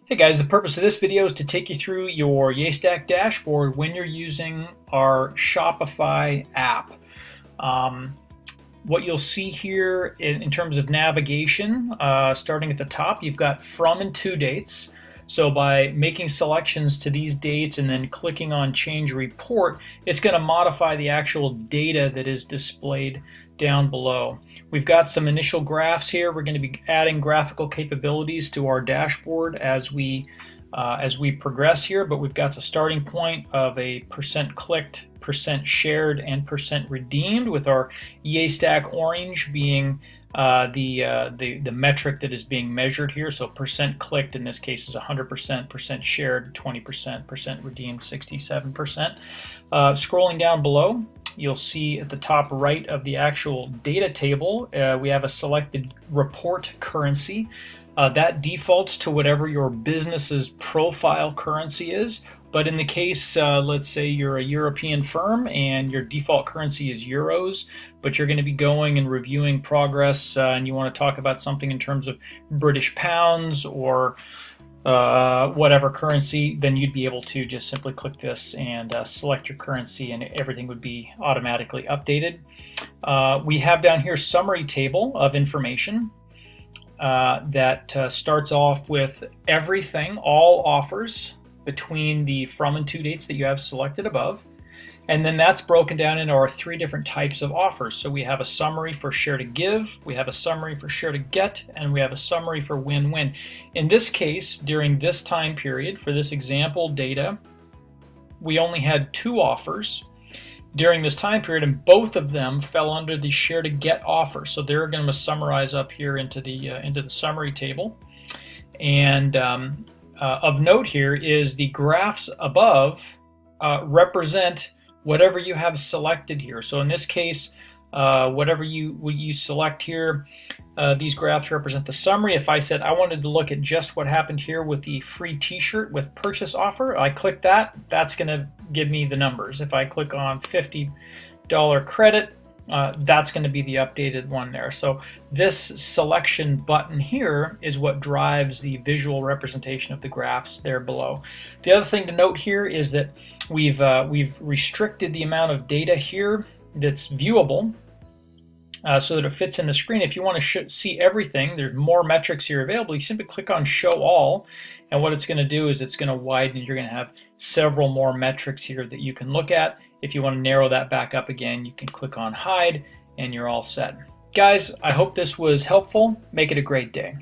Hey guys, the purpose of this video is to take you through your Yaystack dashboard when you're using our Shopify app. What you'll see here in terms of navigation, starting at the top, you've got from and to dates. So by making selections to these dates and then clicking on change report, it's going to modify the actual data that is displayed down below. We've got some initial graphs here. We're going to be adding graphical capabilities to our dashboard as we progress here, but we've got a starting point of a percent clicked, percent shared, and percent redeemed, with our Yaystack orange being the metric that is being measured here. So percent clicked in this case is 100%, percent shared 20%, percent redeemed 67%. Scrolling down below, you'll see at the top right of the actual data table, we have a selected report currency. That defaults to whatever your business's profile currency is. But in the case, let's say you're a European firm and your default currency is euros, but you're going to be going and reviewing progress and you want to talk about something in terms of British pounds or whatever currency, then you'd be able to just simply click this and select your currency and everything would be automatically updated. We have down here summary table of information that starts off with everything, all offers between the from and to dates that you have selected above. And then that's broken down into our three different types of offers. So we have a summary for share to give, we have a summary for share to get, and we have a summary for win-win. In this case, during this time period, for this example data, we only had two offers during this time period, and both of them fell under the share to get offer. So they're going to summarize up here into the summary table. And of note here is the graphs above represent whatever you have selected here. So in this case, whatever you select here, these graphs represent the summary. If I said I wanted to look at just what happened here with the free t-shirt with purchase offer, I click that, that's going to give me the numbers. If I click on $50 credit, that's going to be the updated one there. So this selection button here is what drives the visual representation of the graphs there below. The other thing to note here is that we've restricted the amount of data here that's viewable so that it fits in the screen. If you want to see everything, there's more metrics here available. You simply click on show all, and what it's going to do is it's going to widen. You're going to have several more metrics here that you can look at. If you want to narrow that back up again, you can click on hide and you're all set. Guys, I hope this was helpful. Make it a great day.